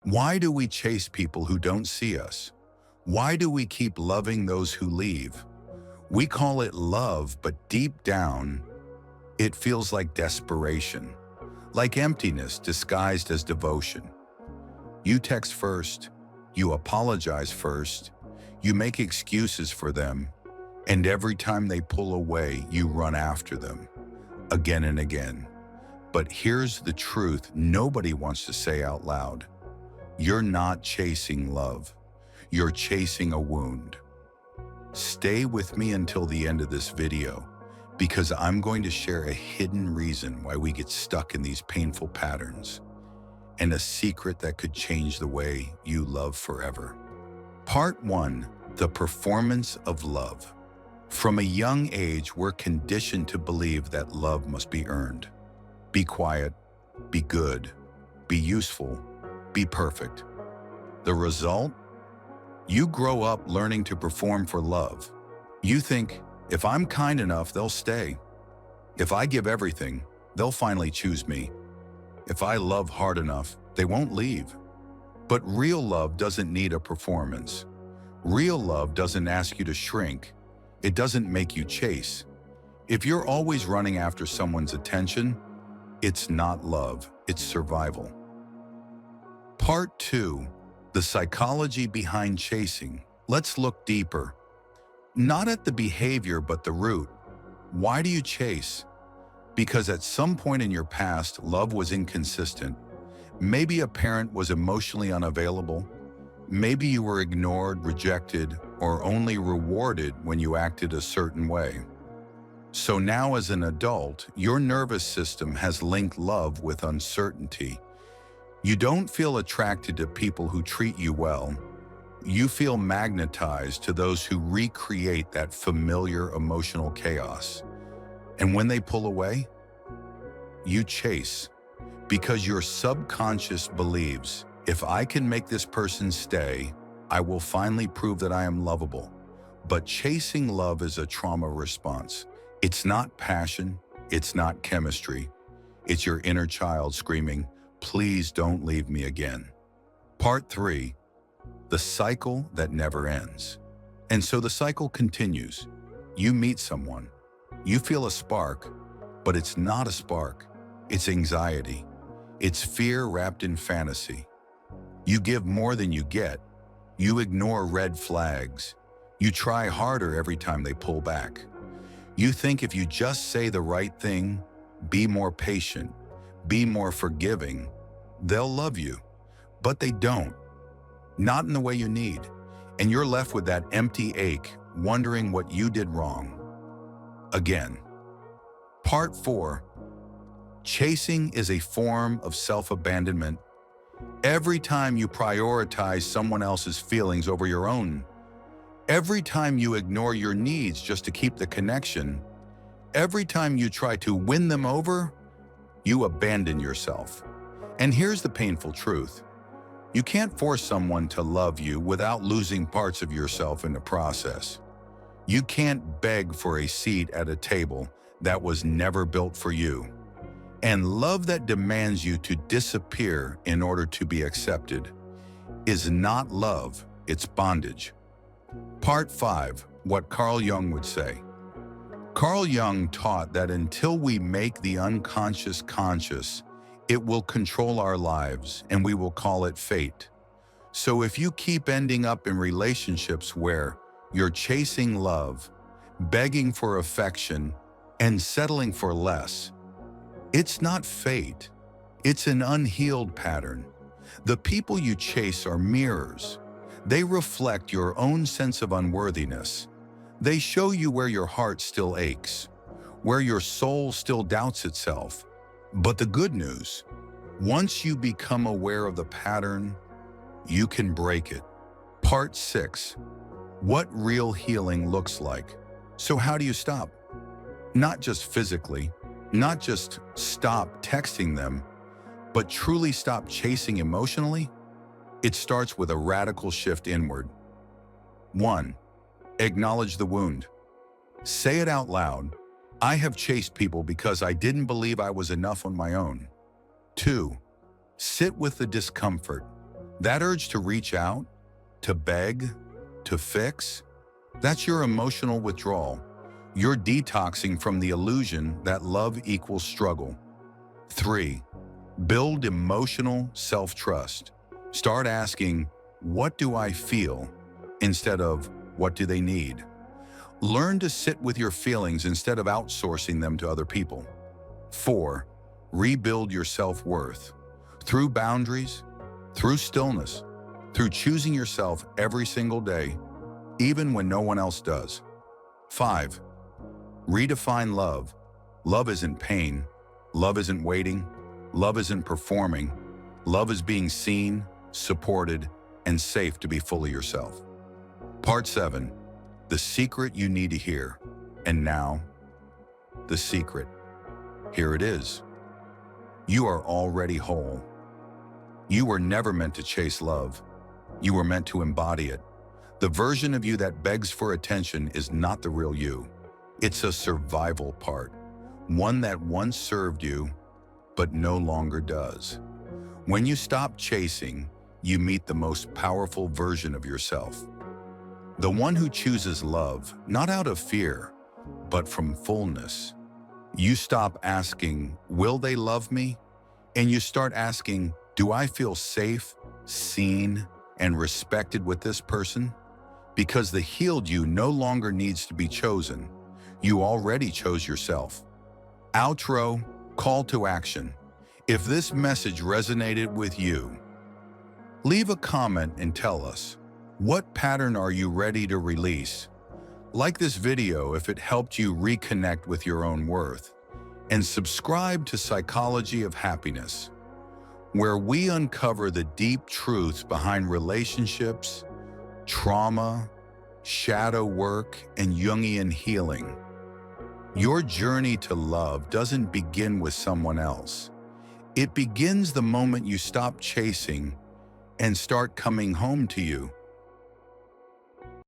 Why do we chase people who don't see us? Why do we keep loving those who leave? We call it love, but deep down, it feels like desperation, like emptiness disguised as devotion. You text first, you apologize first, you make excuses for them, and every time they pull away, you run after them, again and again. But here's the truth nobody wants to say out loud. You're not chasing love. You're chasing a wound. Stay with me until the end of this video, because I'm going to share a hidden reason why we get stuck in these painful patterns, and a secret that could change the way you love forever. Part 1. The performance of love. From a young age, we're conditioned to believe that love must be earned. Be quiet, be good, be useful, be perfect. The result? You grow up learning to perform for love. You think, if I'm kind enough, they'll stay. If I give everything, they'll finally choose me. If I love hard enough, they won't leave. But real love doesn't need a performance. Real love doesn't ask you to shrink. It doesn't make you chase. If you're always running after someone's attention, it's not love, it's survival. Part 2. The psychology behind chasing. Let's look deeper. Not at the behavior, but the root. Why do you chase? Because at some point in your past, love was inconsistent. Maybe a parent was emotionally unavailable. Maybe you were ignored, rejected, or only rewarded when you acted a certain way. So now as an adult, your nervous system has linked love with uncertainty. You don't feel attracted to people who treat you well. You feel magnetized to those who recreate that familiar emotional chaos. And when they pull away, you chase. Because your subconscious believes, if I can make this person stay, I will finally prove that I am lovable. But chasing love is a trauma response. It's not passion, it's not chemistry. It's your inner child screaming, please don't leave me again. Part 3. The cycle that never ends. And so the cycle continues. You meet someone. You feel a spark, but it's not a spark. It's anxiety. It's fear wrapped in fantasy. You give more than you get. You ignore red flags. You try harder every time they pull back. You think if you just say the right thing, be more patient, be more forgiving, they'll love you. But they don't. Not in the way you need. And you're left with that empty ache, wondering what you did wrong. Again. Part 4. Chasing is a form of self-abandonment. Every time you prioritize someone else's feelings over your own, every time you ignore your needs just to keep the connection, every time you try to win them over, you abandon yourself. And here's the painful truth. You can't force someone to love you without losing parts of yourself in the process. You can't beg for a seat at a table that was never built for you. And love that demands you to disappear in order to be accepted is not love, it's bondage. Part 5. What Carl Jung would say. Carl Jung taught that until we make the unconscious conscious, it will control our lives, and we will call it fate. So if you keep ending up in relationships where you're chasing love, begging for affection, and settling for less, it's not fate. It's an unhealed pattern. The people you chase are mirrors. They reflect your own sense of unworthiness. They show you where your heart still aches, where your soul still doubts itself. But the good news, once you become aware of the pattern, you can break it. Part 6. What real healing looks like. So how do you stop? Not just physically, not just stop texting them, but truly stop chasing emotionally? It starts with a radical shift inward. 1. Acknowledge the wound. Say it out loud. I have chased people because I didn't believe I was enough on my own. 2. Sit with the discomfort. That urge to reach out, to beg, to fix, that's your emotional withdrawal. You're detoxing from the illusion that love equals struggle. 3. Build emotional self-trust. Start asking, what do I feel? Instead of, what do they need? Learn to sit with your feelings instead of outsourcing them to other people. 4. Rebuild your self-worth. Through boundaries, through stillness, through choosing yourself every single day, even when no one else does. 5. Redefine love. Love isn't pain. Love isn't waiting. Love isn't performing. Love is being seen, supported, and safe to be fully yourself. Part 7. The secret you need to hear. And now, the secret. Here it is. You are already whole. You were never meant to chase love. You were meant to embody it. The version of you that begs for attention is not the real you. It's a survival part, one that once served you, but no longer does. When you stop chasing, you meet the most powerful version of yourself. The one who chooses love, not out of fear, but from fullness. You stop asking, will they love me? And you start asking, do I feel safe, seen, and respected with this person? Because the healed you no longer needs to be chosen. You already chose yourself. Outro, call to action. If this message resonated with you, leave a comment and tell us, what pattern are you ready to release? Like this video if it helped you reconnect with your own worth. And subscribe to Psychology of Happiness, where we uncover the deep truths behind relationships, trauma, shadow work, and Jungian healing. Your journey to love doesn't begin with someone else. It begins the moment you stop chasing and start coming home to you.